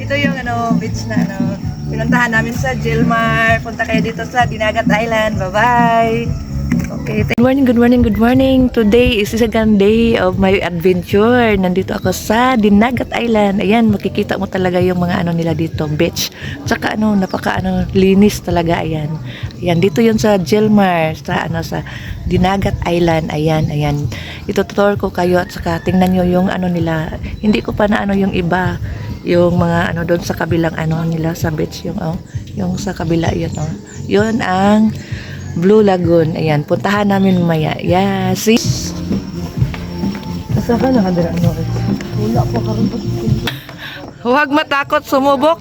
Ito yung beach na pinuntahan namin sa Gilmar. Punta kayo dito sa Dinagat Island. Bye-bye! Okay, good morning, good morning, good morning. Today is the second day of my adventure. Nandito ako sa Dinagat Island. Ayan, makikita mo talaga yung mga nila dito, beach. Tsaka napaka linis talaga. Ayan. Ayan, dito yun sa Gilmar, sa Dinagat Island. Ayan, ayan. Itututor ko kayo at saka tingnan nyo yung nila. Hindi ko pa na yung iba, yung mga doon sa kabilang nila sa beach, yung sa kabila yun, Yun ang Blue Lagoon. Ayan, puntahan namin mamaya. Yeah, see? Asa ka na kadira wala pa karon. Huwag matakot sumubok.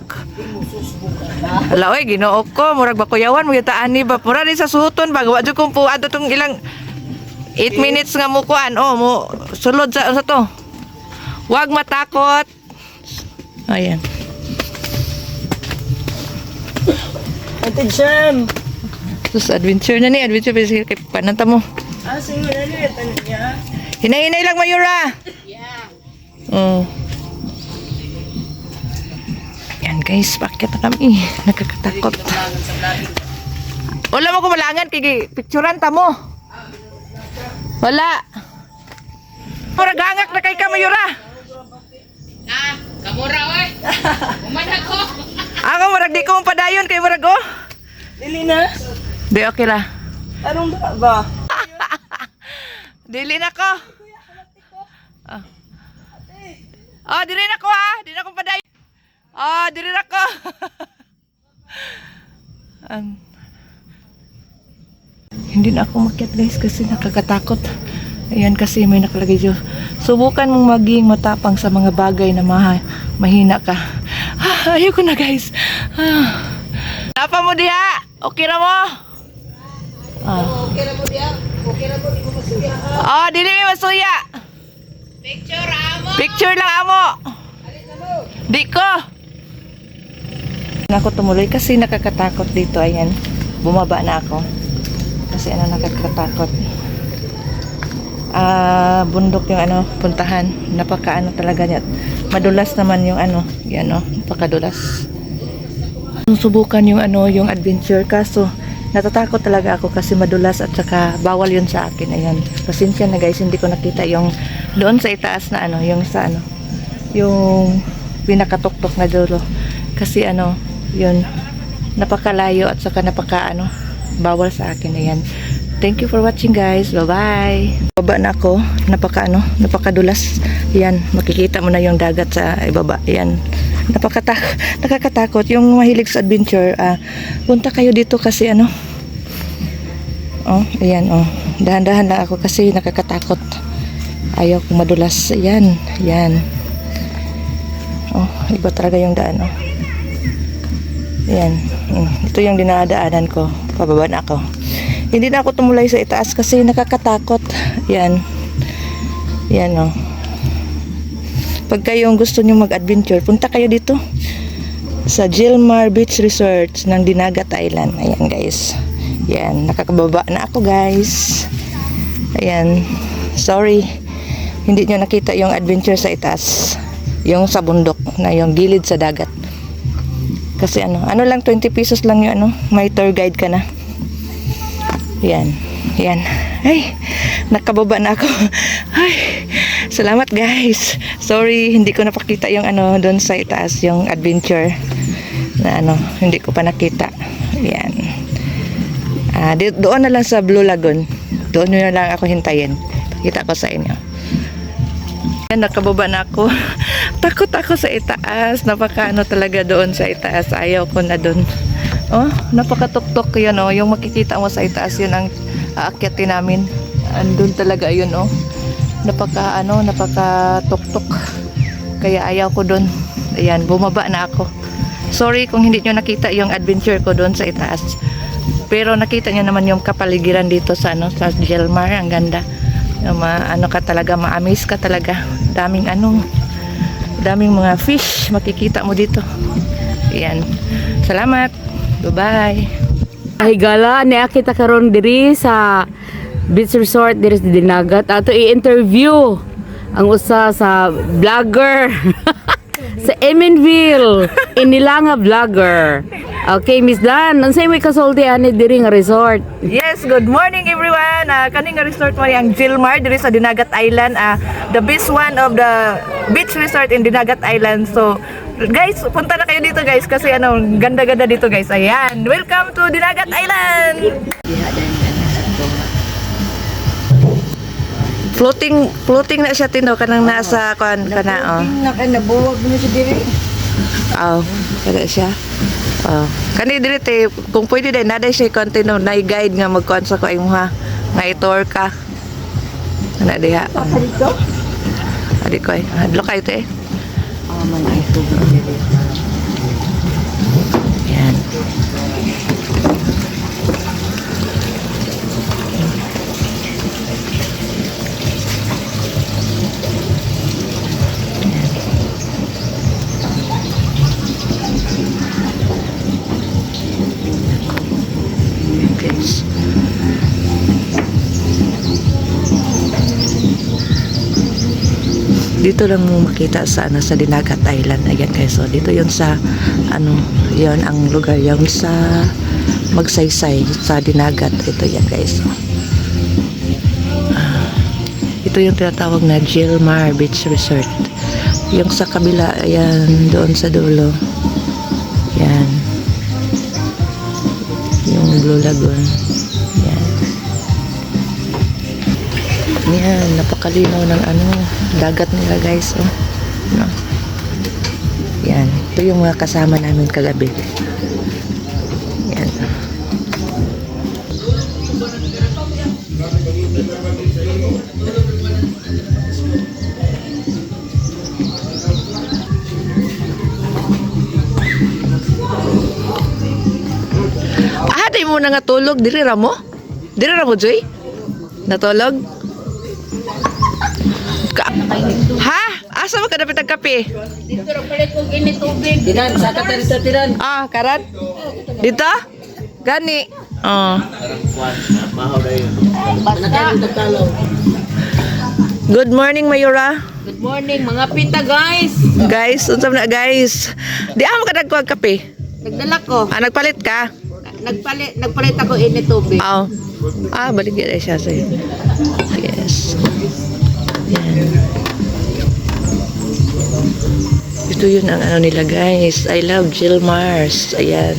Hala, oy, Ginoo ko, murag bakuyawan mo gitaan ni ba pura di sa suton ba wa jud kung puad tong ilang 8 minutes nga mo kuan. Mo sulod sa to. Huwag matakot. Ayan. Attention. Terus adventure na ni, adventure kay pananta mo. Sige na ni, tanong niya. Hinay-hinay lang, Mayura. Yeah. Yan guys, bakit na kami? Nakakatakot. Wala mo ko malangan, kay picturean ta mo. Wala. Muragangak na kay ka, Mayura. Kamura, oy. Kuman ako. Ako, murag di ko mong padayon kay murag, Dili na. Di, okay ra. Anong ba? Dili na ko. Dili na ko ha. Dili na ko paday. Dili na ko. Hindi na ako makiat guys kasi nakakatakot. Ayan kasi may nakalagay dyan. Subukan mong maging matapang sa mga bagay na mahina ka. Ayoko na guys. Tapa mo diha. Okay na mo? Okay na mo diya. Okay na mo, di mo masuya. Dili mo masuya. Picture amo. Picture lang amo. Alit na mo. Di ko. Ako tumuloy kasi nakakatakot dito. Ayan. Bumaba na ako. Kasi nakakatakot. Bundok yung puntahan. Napaka talaga niya. Madulas naman yung yan napakadulas. Subukan yung yung adventure kaso natatakot talaga ako kasi madulas at saka bawal yun sa akin. Ayan. Pasensya na guys, hindi ko nakita yung doon sa itaas na yung sa yung pinakatuktok na dulo. Kasi yun napakalayo at saka napaka bawal sa akin. Ayan. Thank you for watching guys. Bye-bye. Baba na ako. Napakadulas. Ayan, makikita mo na yung dagat sa ibaba. Ayan. Nakakatakot. Yung mahilig sa adventure, punta kayo dito kasi ayan, dahan-dahan lang ako kasi nakakatakot. Ayaw kong madulas. Ayan, ayan. Iba talaga yung daan, Ayan. Ito yung dinadaanan ko. Pababa na ako. Hindi na ako tumulay sa itaas kasi nakakatakot. Ayan. Ayan, Pag kayong gusto nyo mag-adventure, punta kayo dito sa Gilmar Beach Resort ng Dinagat Island. Ayan guys. Ayan, nakakababa na ako guys. Ayan. Sorry. Hindi nyo nakita yung adventure sa itaas. Yung sa bundok na yung gilid sa dagat. Kasi lang 20 pesos lang yung may tour guide ka na. Ayan. Ayan. Ay, nakababa na ako. Ay, salamat guys. Sorry, hindi ko napakita yung doon sa itaas, yung adventure na hindi ko pa nakita. Ayan. Doon na lang sa Blue Lagoon. Doon nyo na lang ako hintayin. Pakita ko sa inyo. Ayan, nakababa na ako. Takot ako sa itaas. Napaka talaga doon sa itaas. Ayaw ko na doon. Napakatuktok yun, yung makikita mo sa itaas, yun ang aakyatin namin. Andun talaga yun, napakatuktok. Kaya ayaw ko doon. Ayan, bumaba na ako. Sorry kung hindi nyo nakita yung adventure ko doon sa itaas. Pero nakita nyo naman yung kapaligiran dito sa sa Gilmar. Ang ganda. Ka talaga, ma-amaze ka talaga. Daming daming mga fish makikita mo dito. Ayan. Salamat. Bye-bye. Ay gala ni kita karon diri sa beach resort diri sa Dinagat. Ato i-interview ang usa sa vlogger. sa Eminville, Inilanga Vlogger. Okay, Miss Dan, unsay may kasulti ani diri nga resort? Yes, good morning everyone. Kani nga resort mo ang Gilmar diri sa Dinagat Island. The best one of the beach resort in Dinagat Island. So, guys, punta na kayo dito guys kasi ganda-ganda dito guys. Ayan. Welcome to Dinagat Island. Floating na siya tino kanang nasa kana oh. Nabuwag mo si diri. Oh, kada siya. Oh, kani diri te kung pwede din naday siya continue na guide nga magkuan sa ko imuha nga i-tour ka. Ana diha. Dito? Adi ko ay hadlo kay te. Man ay tubig diri. Yan. Guys. Dito lang mo makita sa sa Dinagat Island. Ayan guys. So dito 'yon sa yon ang lugar yung sa Magsaysay sa Dinagat. Ito yan guys. Ito yung tinatawag na Gilmar Beach Resort. Yung sa kabila, ayan, doon sa dulo. Yan. Yung Blue Lagoon. Yan. Yan, napakalinaw ng dagat nila guys. Oh. No. Yan. Ito yung mga kasama namin kagabi. Yan. Di mo na nga tulog. Diri ra mo? Diri ra mo, Joy? Natulog? Ha? Asa mo ka dapat nagkape? Dito ra pala kog ini tubig. Tinan, sa kata dito tinan. Karat? Dito? Gani. Oh. Good morning, Mayura. Good morning mga pita guys. Guys, unsa na guys? Di amo ka nagkuha kape. Nagdala ko. Nagpalit ka? Nagpalit ako ini tubig. Oh. Balik yan siya sa'yo. Yes. Yan. Ito yun ang nila guys. I love Gilmars. Ayan.